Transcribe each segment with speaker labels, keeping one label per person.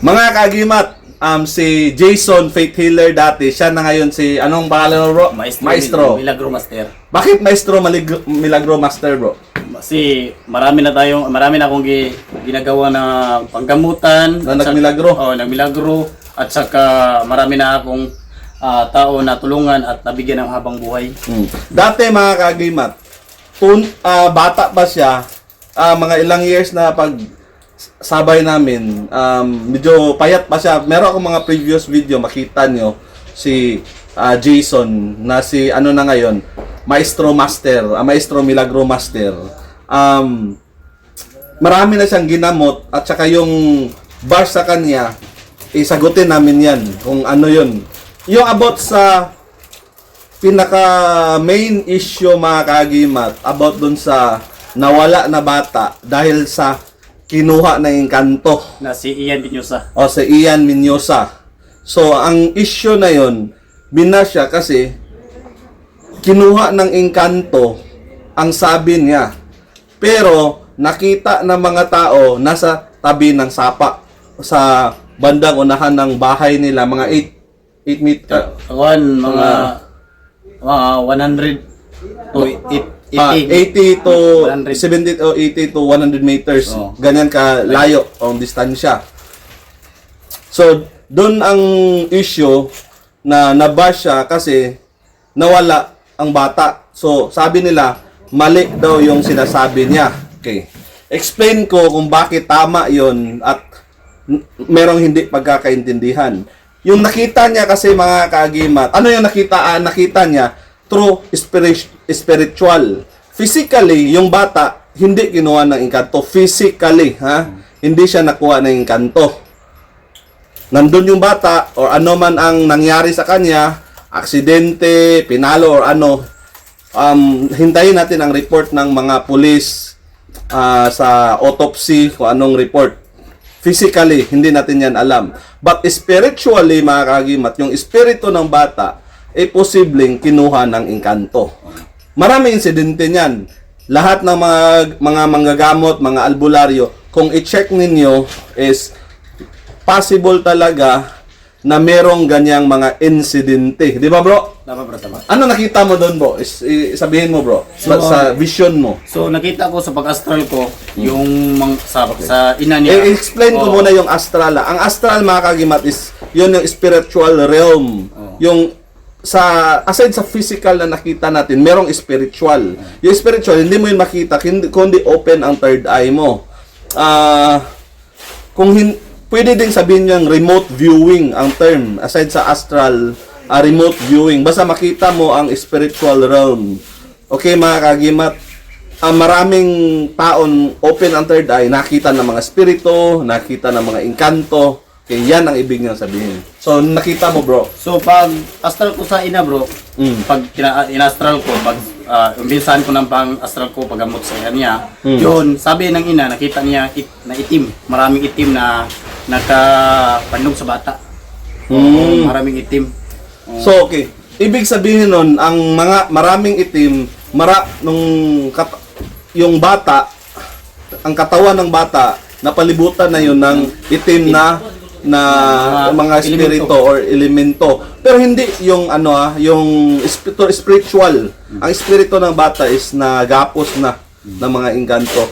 Speaker 1: Mga kagimat, si Jason Faith Healer dati, siya na ngayon si, anong pangalan mo bro? Maestro.
Speaker 2: Milagro Master.
Speaker 1: Bakit Maestro Milagro Master bro?
Speaker 2: Kasi marami na akong ginagawa na panggamutan.
Speaker 1: Na nagmilagro?
Speaker 2: Oo, nagmilagro. At saka marami na akong tao na tulungan at nabigyan ng habang buhay.
Speaker 1: Dati mga kagimat, bata pa siya, mga ilang years na pag sabay namin, medyo payat pa siya. Meron akong mga previous video, makita nyo si Jason na si ano na ngayon, Maestro Master, Maestro Milagro Master. Marami na siyang ginamot at saka yung bar sa kanya, isagutin namin yan kung ano yun. Yung about sa pinaka main issue mga kagimat, about dun sa nawala na bata dahil sa kinuha na yung kanto.
Speaker 2: Na si Ian Binyosa.
Speaker 1: O si Ian Minyosa. So, ang issue na yon binasya kasi kinuha ng engkanto ang sabi niya. Pero, nakita ng mga tao nasa tabi ng sapa sa bandang unahan ng bahay nila, mga 8 meter.
Speaker 2: Mga 100 to
Speaker 1: 80 to
Speaker 2: 100.
Speaker 1: 70 o 80 to 100 meters.
Speaker 2: Oh.
Speaker 1: Ganyan ka layo ang distansya. So, doon ang issue na nabash siya kasi nawala ang bata. So, sabi nila, mali daw yung sinasabi niya. Okay. Explain ko kung bakit tama yon at merong hindi pagkakaintindihan. Yung nakita niya kasi mga kaagimat, ano yung nakita niya? Through spiritual. Physically, yung bata, hindi kinuha ng engkanto. Physically, ha? Hindi siya nakuha ng engkanto. Nandun yung bata, or ano man ang nangyari sa kanya, aksidente, pinalo, or ano, hintayin natin ang report ng mga pulis sa autopsy, kung anong report. Physically, hindi natin yan alam. But spiritually, mga kagimat, yung espiritu ng bata, posibleng kinuha ng engkanto. Maraming insidente niyan. Lahat ng mga manggagamot, mga albularyo, kung i-check ninyo is possible talaga na merong ganyang mga insidente. Di ba bro?
Speaker 2: Tama bro, tama.
Speaker 1: Ano nakita mo doon bro? Sabihin mo bro, sa vision mo.
Speaker 2: So nakita ko sa pag-astral ko yung sa ina niya.
Speaker 1: Explain ko muna yung astral. Ang astral mga kagimat is yun yung spiritual realm. Yung aside sa physical na nakita natin, merong spiritual. Yung spiritual, hindi mo yun makita, kundi open ang third eye mo. Pwede din sabihin yung remote viewing ang term, aside sa astral, remote viewing. Basta makita mo ang spiritual realm. Okay mga kagimat, maraming taon open ang third eye, nakita ng mga spirito, nakita ng mga engkanto. Okay, yan ang ibig niyang sabihin. So, nakita mo, bro.
Speaker 2: So, pag astral ko sa ina, bro, pag in-astral ko, pag umbilsahan ko ng pang-astral ko, paggamot sa kanya, yun, sabi ng ina, nakita niya na itim. Maraming itim na nakapandong sa bata. Maraming itim.
Speaker 1: So, okay. Ibig sabihin nun, ang mga maraming itim, yung bata, ang katawan ng bata, napalibutan na yun ng itim na mga espiritu or elemento. Pero hindi yung yung spiritual. Ang espiritu ng bata is nagapos na ng mga engkanto.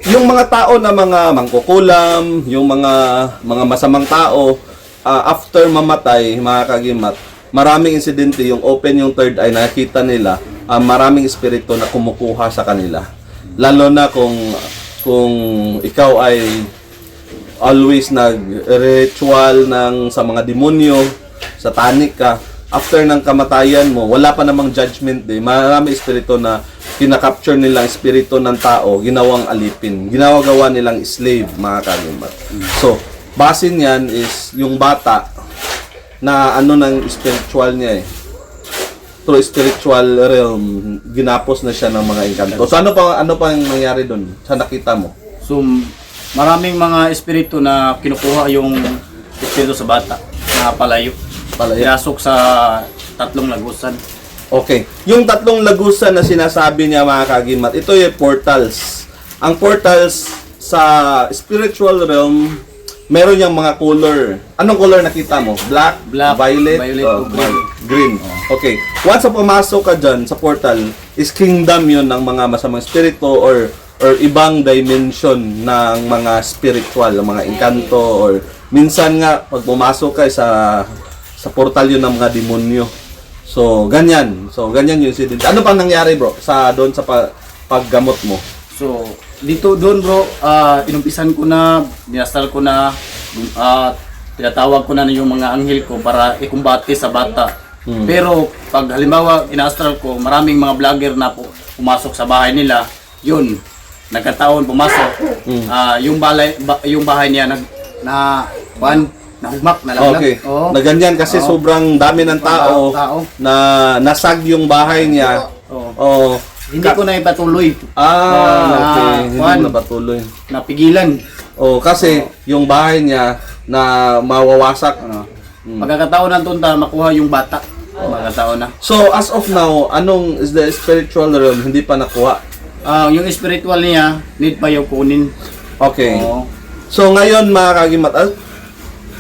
Speaker 1: Yung mga tao na mga mangkukulam, yung mga masamang tao, after mamatay, mga kagimat, maraming insidente, yung open yung third eye, nakita nila, maraming espiritu na kumukuha sa kanila. Lalo na kung ikaw ay always nag-ritual sa mga demonyo, satanic ka, after ng kamatayan mo, wala pa namang judgment day. Marami espiritu na kinakapture nilang espiritu ng tao, ginawang alipin. Ginagawa nilang slave, mga kagimat. So, base niyan is yung bata na ng spiritual niya through spiritual realm, ginapos na siya ng mga engkanto. So, ano pa ang nangyari doon? Sa nakita mo?
Speaker 2: So, maraming mga espiritu na kinukuha yung espiritu sa bata na palayo. Pinasok sa 3 lagusan.
Speaker 1: Okay. Yung 3 lagusan na sinasabi niya mga kagimat, ito yung portals. Ang portals sa spiritual realm meron yung mga color. Anong color nakita mo? Black,
Speaker 2: Black,
Speaker 1: violet,
Speaker 2: violet,
Speaker 1: oh,
Speaker 2: green.
Speaker 1: green. Okay. Once na pumasok ka dyan sa portal, is kingdom yun ng mga masamang spirito or ibang dimension ng mga spiritual, ng mga engkanto or minsan nga pag pumasok ka sa portal yun ng mga demonyo. So, ganyan. Yung incident. Ano pang nangyari, bro, doon sa paggamot mo?
Speaker 2: So, doon bro, inumpisan ko na, dinasal ko na, tinatawag ko na yung mga anghel ko para ikumbate sa bata. Pero pag halimbawa inaastral ko, maraming mga vlogger na pumasok sa bahay nila, yun, nagkataon pumasok, yung bahay niya nahugmak, nalaglag.
Speaker 1: Okay.
Speaker 2: Oo.
Speaker 1: Na ganyan kasi
Speaker 2: Oo.
Speaker 1: sobrang dami ng tao na nasag yung bahay niya.
Speaker 2: Oo.
Speaker 1: Oh.
Speaker 2: Hindi ko na ipatuloy.
Speaker 1: Okay. Hindi na patuloy.
Speaker 2: Napigilan.
Speaker 1: Oh, kasi yung bahay niya na mawawasak.
Speaker 2: Pagkakataon ng tunta, makuha yung bata. Pagkakataon na.
Speaker 1: So, as of now, anong is the spiritual realm hindi pa nakuha?
Speaker 2: Yung spiritual niya, need pa yung kunin.
Speaker 1: Okay.
Speaker 2: Oo.
Speaker 1: So, ngayon mga kagimat,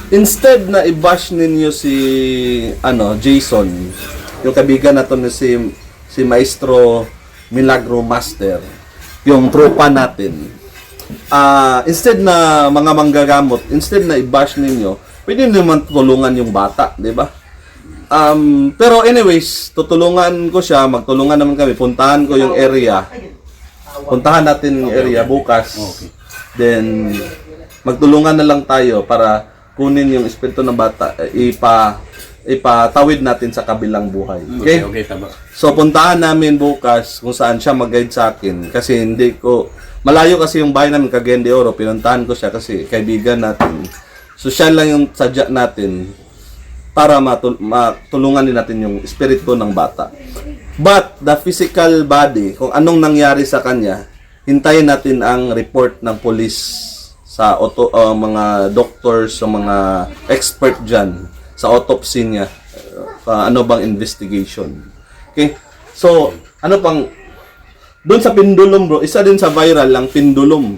Speaker 1: instead na i-bash ninyo si Jason, yung kaibigan nato na si Maestro Milagro Master, yung tropa natin. Instead na mga manggagamot, instead na i-bash ninyo, pwede naman tulungan yung bata, di ba? Pero anyways, tutulungan ko siya, magtulungan naman kami, puntahan ko yung area. Puntahan natin yung area bukas.
Speaker 2: Okay.
Speaker 1: Then magtulungan na lang tayo para kunin yung espiritu ng bata, ipatawid natin sa kabilang buhay. Okay?
Speaker 2: Okay, tama.
Speaker 1: So puntahan namin bukas kung saan siya mag-guide sa akin kasi malayo kasi yung bahay namin, Cagayan de Oro. Pinuntahan ko siya kasi kaibigan natin. So siya lang yung sadya natin para matulungan din natin yung espiritu ng bata. But the physical body, kung anong nangyari sa kanya, hintayin natin ang report ng police sa mga doctors, sa mga expert dyan, sa autopsy niya, ano bang investigation. Okay? So, ano pang, doon sa pendulum bro, isa din sa viral lang, pendulum.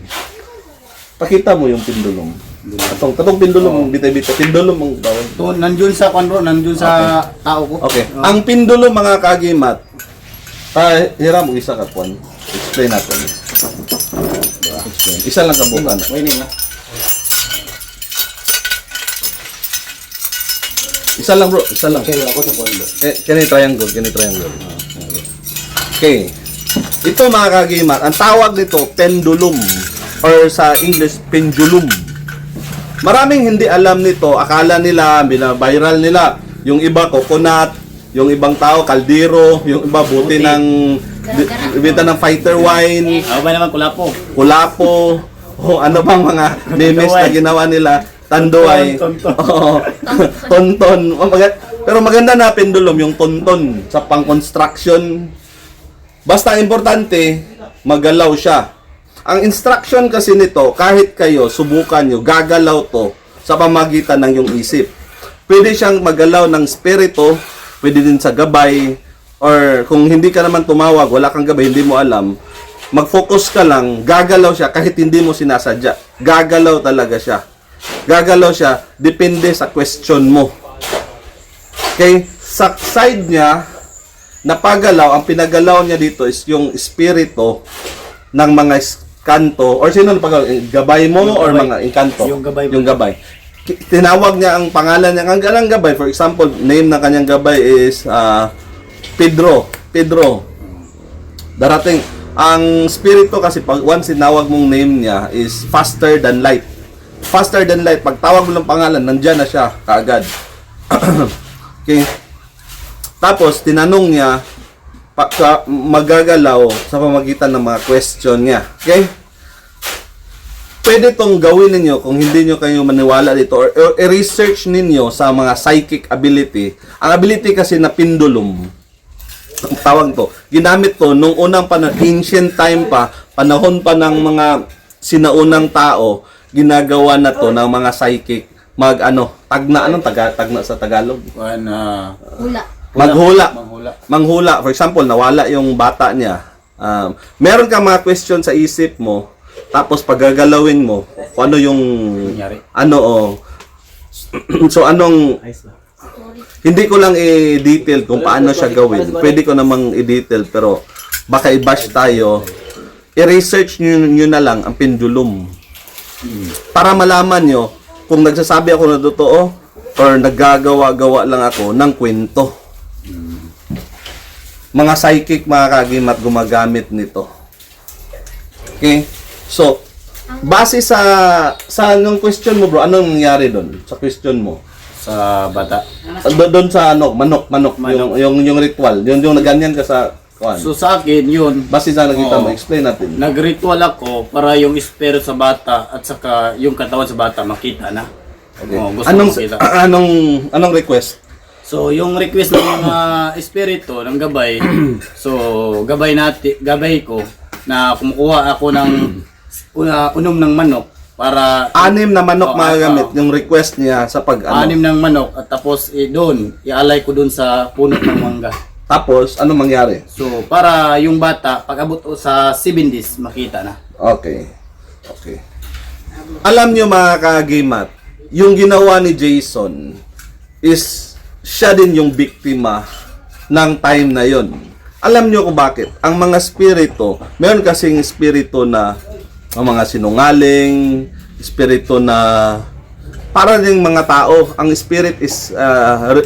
Speaker 1: Pakita mo yung pendulum. Tatong pendulum, bitay-bitay. Pendulum ang bawal.
Speaker 2: To, nandun sa bro, nandun sa tao ko.
Speaker 1: Okay. Ang pendulum mga kagimat, hiram mo isa ka puan. Explain natin. Explain. Isa lang kabukan. Isa lang bro, isa lang.
Speaker 2: Okay, ako sa pondo.
Speaker 1: Kani triangle. Okay. Ito mga kagimat, ang tawag nito pendulum or sa English pendulum. Maraming hindi alam nito, akala nila, binaviral nila. Yung iba coconut, yung ibang tao kaldero, yung iba buti ng bita ng fighter wine,
Speaker 2: Ako ba naman kulapo?
Speaker 1: kulapo, o ano bang mga memes na ginawa nila, tanduay,
Speaker 2: Tonton.
Speaker 1: oo, tonton. Pero maganda na pendulum yung tonton sa pang-construction. Basta importante, magalaw siya. Ang instruction kasi nito, kahit kayo, subukan nyo, gagalaw to sa pamagitan ng yung isip. Pwede siyang magalaw ng spirito, pwede din sa gabay, or kung hindi ka naman tumawag, wala kang gabay, hindi mo alam, mag-focus ka lang, gagalaw siya kahit hindi mo sinasadya. Gagalaw talaga siya. Gagalaw siya, depende sa question mo. Okay? Sa side niya, napagalaw, ang pinagalaw niya dito is yung spirito ng mga kanto, or sino pag gabay mo
Speaker 2: Yung
Speaker 1: or
Speaker 2: gabay.
Speaker 1: mga inkanto?
Speaker 2: Yung gabay mo.
Speaker 1: Yung gabay. Tinawag niya ang pangalan niya, ang galang gabay. For example, name ng kanyang gabay is Pedro. Darating. Ang spirito kasi, pag once tinawag mong name niya, is faster than light. Faster than light. Pag tawag mo ng pangalan, nandyan na siya, kaagad. Okay. Tapos, tinanong niya, magagalaw sa pamagitan ng mga question niya. Okay? Pwede tong gawin ninyo kung hindi nyo kayo maniwala dito or i-research ninyo sa mga psychic ability. Ang ability kasi na pendulum, ang tawag to, ginamit to nung unang panahon, ancient time pa, panahon pa ng mga sinaunang tao, ginagawa na to ng mga psychic, tagna sa Tagalog?
Speaker 3: Hula.
Speaker 1: Manghula. For example, nawala yung bata niya. Meron kang mga question sa isip mo, tapos pagagalawin mo, kung ano yung,
Speaker 2: Nangyari.
Speaker 1: ano, so anong, hindi ko lang i-detail kung paano siya gawin. Pwede ko namang i-detail, pero baka i-bash tayo. I-research nyo na lang ang pendulum. Para malaman nyo kung nagsasabi ako na totoo or naggagawa-gawa lang ako ng kwento. Mga psychic, mga kagimat, gumagamit nito. Okay? So, base sa anong question mo, bro, anong nangyari doon sa question mo?
Speaker 2: Sa bata.
Speaker 1: Doon sa manok. Yung ritual. Yung naganyan ka sa kuan.
Speaker 2: So sa akin, yun.
Speaker 1: Base sa nakita mo,
Speaker 2: Oo.
Speaker 1: explain natin.
Speaker 2: Nagritual ako para yung espiritu sa bata at saka yung katawan sa bata makita na.
Speaker 1: Okay.
Speaker 2: Gusto
Speaker 1: Anong
Speaker 2: ko makita.
Speaker 1: anong request?
Speaker 2: So yung request ng mga espiritu ng gabay, so gabay ko na kumukuha ako ng unom ng manok para
Speaker 1: 6 na manok
Speaker 2: Oo,
Speaker 1: magagamit yung request niya sa pag
Speaker 2: anim ng manok at tapos doon ialay ko doon sa puno ng mangga.
Speaker 1: Tapos ano mangyari?
Speaker 2: So para yung bata pag abot sa 7 days makita na.
Speaker 1: Okay. Okay. Alam niyo mga kagimat, yung ginawa ni Jason is siya din yung biktima ng time na yon. Alam niyo kung bakit? Ang mga spirito, meron kasing spirito na ang mga sinungaling, spirito na para ding mga tao. Ang spirit is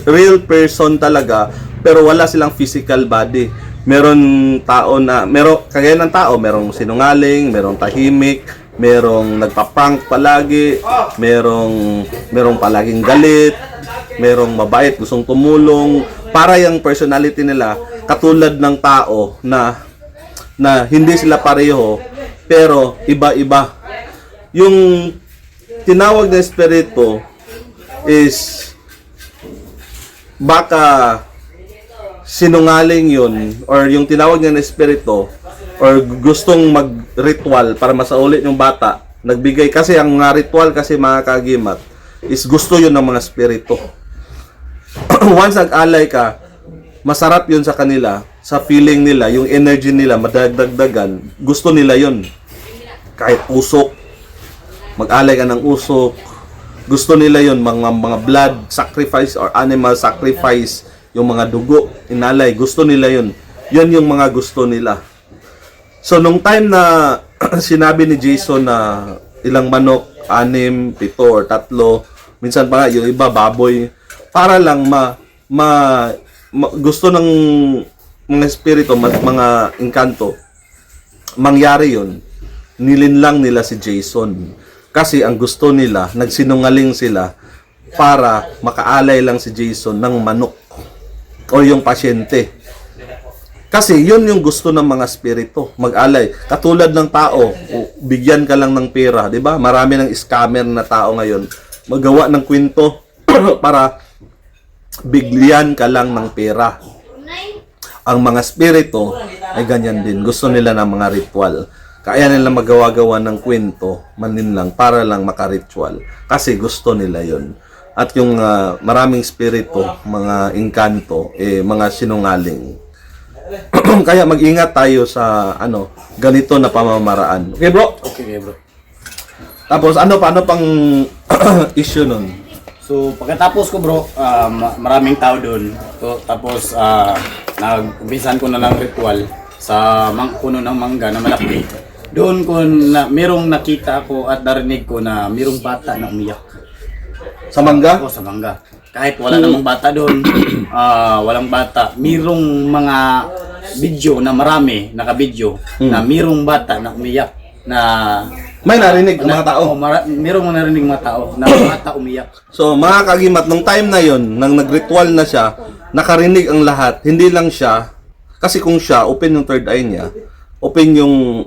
Speaker 1: real person talaga, pero wala silang physical body. Meron tao na, kagaya ng tao, merong sinungaling, merong tahimik, merong nagpa-prank palagi, merong palaging galit, merong mabait, gustong tumulong. Para yung personality nila katulad ng tao na hindi sila pareho pero iba-iba. Yung tinawag na espiritu is baka sinungaling yun or yung tinawag niya na espiritu or gustong mag-ritual para masaulit yung bata, nagbigay kasi ang mga ritual kasi mga kagimat is gusto yun ng mga espiritu. Once nag-alay ka, masarap yun sa kanila, sa feeling nila, yung energy nila, madagdagan, gusto nila yun. Kahit usok, mag-alay ka ng usok, gusto nila yun, mga blood sacrifice or animal sacrifice, yung mga dugo, inalay, gusto nila yun. Yun yung mga gusto nila. So, nung time na sinabi ni Jason na ilang manok, 6, 7, or 3, minsan pa nga, yung iba, baboy, para lang gusto ng mga espiritu, mga engkanto, mangyari yun, nilinlang nila si Jason. Kasi ang gusto nila, nagsinungaling sila para makaalay lang si Jason ng manok o yung pasyente. Kasi yun yung gusto ng mga espiritu, mag-alay. Katulad ng tao, bigyan ka lang ng pera, di ba? Marami ng scammer na tao ngayon, magawa ng kwento para bigyan ka lang ng pera. Ang mga spirito ay ganyan din. Gusto nila ng mga ritual. Kaya nila magawa-gawa ng kwento, manin lang, para lang makaritual. Kasi gusto nila yon. At yung maraming spirito, mga engkanto, mga sinungaling. Kaya mag-ingat tayo sa ganito na pamamaraan. Okay, bro?
Speaker 2: Okay, bro.
Speaker 1: Tapos paano pang issue nun?
Speaker 2: So, pagkatapos ko bro, maraming tao doon. So, tapos, nag-umpisan ko na lang ritual sa puno ng mangga na malaki. Doon ko merong nakita ko at narinig ko na merong bata na umiyak.
Speaker 1: Sa mangga?
Speaker 2: Sa mangga. Kahit wala namang bata doon, walang bata. Merong mga video na marami, naka-video, na merong bata na umiyak. Na
Speaker 1: may narinig ng mga tao.
Speaker 2: Merong narinig mga tao na bata umiyak.
Speaker 1: So, mga kagimat, nung time na yon, nang nag-ritual na siya, nakarinig ang lahat. Hindi lang siya, kasi kung siya, open yung third eye niya, open yung,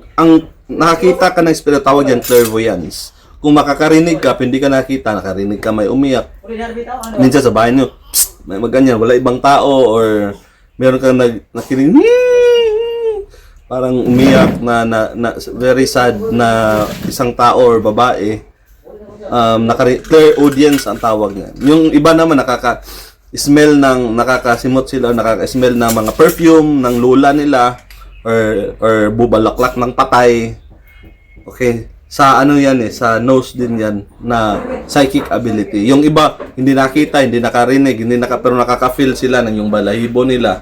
Speaker 1: nakakita ka ng espiritu, tawag yan, clairvoyance. Kung makakarinig ka, hindi ka nakita, nakarinig ka, may umiyak. Minsan sa bahay niyo, may maganyan, wala ibang tao, or meron kang nakinig, parang umiyak na very sad na isang tao or babae, clear audience ang tawag niya. Yung iba naman nakaka-smell nakakasimot sila, nakaka-smell ng mga perfume ng lula nila or bubalaklak ng patay. Okay? Sa ano yan sa nose din yan na psychic ability. Yung iba, hindi nakita, hindi nakarinig, pero nakaka-feel sila ng yung balahibo nila.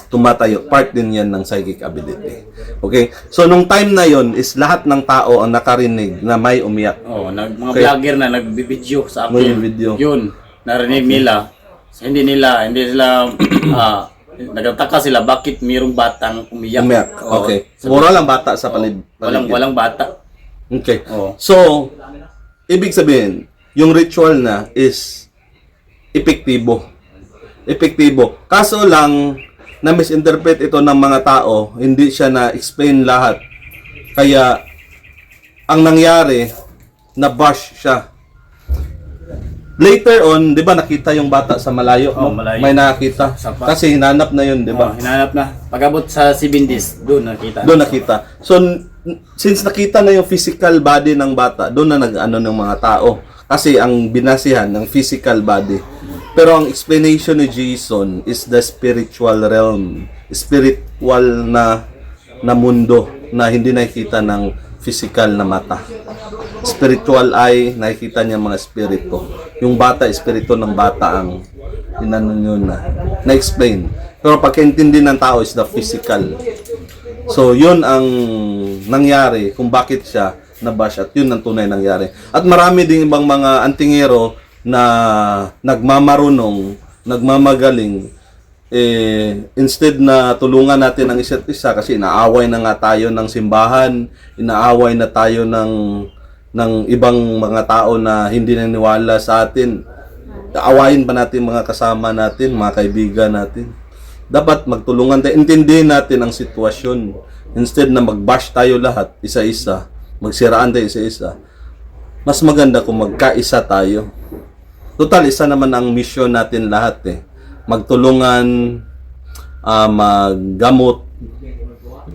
Speaker 1: Tumatayo. Part din yan ng psychic ability. Okay? So, nung time na yon is lahat ng tao ang nakarinig na may umiyak.
Speaker 2: Mga vlogger na nagbibideo sa
Speaker 1: May
Speaker 2: akin.
Speaker 1: video.
Speaker 2: Yun, narinig nila. So, hindi sila nagtataka sila bakit mayroong batang umiyak.
Speaker 1: Umiyak. Okay. Mura lang bata sa paligid.
Speaker 2: Walang bata.
Speaker 1: Okay.
Speaker 2: Oo.
Speaker 1: So, ibig sabihin, yung ritual na is epektibo. Epektibo. Kaso lang, na-misinterpret ito ng mga tao, hindi siya na-explain lahat. Kaya, ang nangyari, na-bash siya. Later on, di ba nakita yung bata sa malayo?
Speaker 2: Oo, malayo.
Speaker 1: May nakita. Kasi hinanap na yun, di ba?
Speaker 2: Hinanap na. Pag-abot sa 7 days, doon nakita.
Speaker 1: Doon nakita. So, since nakita na yung physical body ng bata, doon na nag-ano ng mga tao. Kasi ang binasihan ng physical body. Pero ang explanation ni Jason is the spiritual realm. Spiritual na mundo na hindi nakikita ng physical na mata. Spiritual eye, nakikita niya mga spirito. Yung bata, spirito ng bata ang inano yun na-explain. Pero pagkaintindi ng tao is the physical. So, yun ang nangyari kung bakit siya nabash at yun ang tunay nangyari. At marami ding ibang mga antingero na nagmamarunong, nagmamagaling, instead na tulungan natin ang isa't isa kasi inaaway na nga tayo ng simbahan, inaaway na tayo ng ibang mga tao na hindi naniwala sa atin. Aawayin pa natin mga kasama natin, mga kaibigan natin. Dapat magtulungan tayo, intindihin natin ang sitwasyon. Instead na mag-bash tayo lahat, isa-isa, magsiraan tayo isa-isa. Mas maganda kung magkaisa tayo. Total, isa naman ang mission natin lahat magtulungan, maggamot,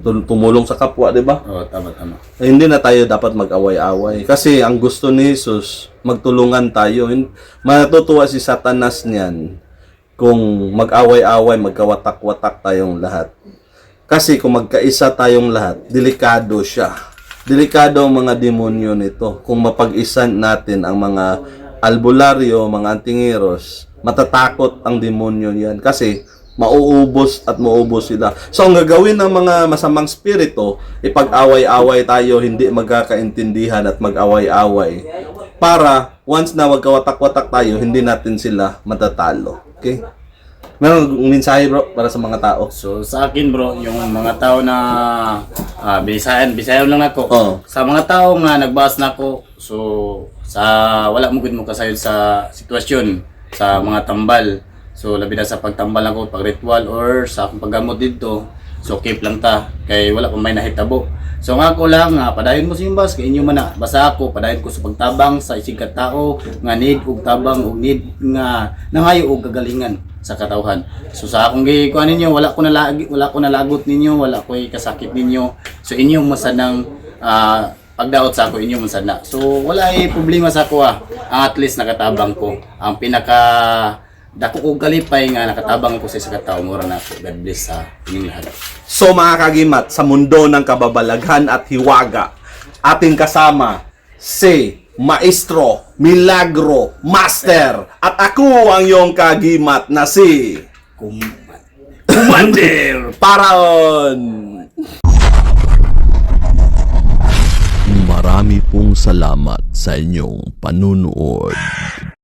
Speaker 1: tumulong sa kapwa, di ba?
Speaker 2: Oo, tama.
Speaker 1: Hindi na tayo dapat mag-away-away. Kasi ang gusto ni Jesus, magtulungan tayo. Matutuwa si Satanas niyan kung mag-away-away, magkawatak-watak tayong lahat. Kasi kung magkaisa tayong lahat, delikado siya. Delikado ang mga demonyo nito. Kung mapag-isan natin ang mga albularyo, mga antingiros, matatakot ang demonyo yan. Kasi mauubos at maubos sila. So, ang gagawin ng mga masamang spirito, ipag-away-away tayo, hindi magkakaintindihan at mag-away-away. Para, once na magkawatak-watak tayo, hindi natin sila matatalo. Okay? Meron mensahe bro, para sa mga tao?
Speaker 2: So, sa akin bro, yung mga tao na Bisayan lang ako.
Speaker 1: Oo.
Speaker 2: Sa mga tao nga nagbahas na ako, so, wala mo gud mo kasayod sa sitwasyon, sa mga tambal. So, labi na sa pagtambal ako, pag ritual or sa akong paggamot dito, so keep lang ta, kay wala pa may nahitabo. So nga ko lang, padayon mo simbas, kay inyo man na, basta ako, padayon ko sa pagtabang sa isig katao, nga need og tabang, og need nga nangayo og kagalingan sa katawhan. So sa akong gikuan ninyo, wala ko nalagot ninyo, wala ko kasakit ninyo. So inyong masanang pagdaot sa ako, inyong masana. So wala problema sa ako at least nakatabang ko. Ang pinaka dako kong kalipay nga nakatabang ko sa isa ka tawo, mura na ako. God bless sa inyong lahat.
Speaker 1: So mga kagimat, sa mundo ng kababalaghan at hiwaga, ating kasama si Maestro Milagro Master at ako ang iyong kagimat na si Commander Paraon.
Speaker 3: Marami pong salamat sa inyong panunood.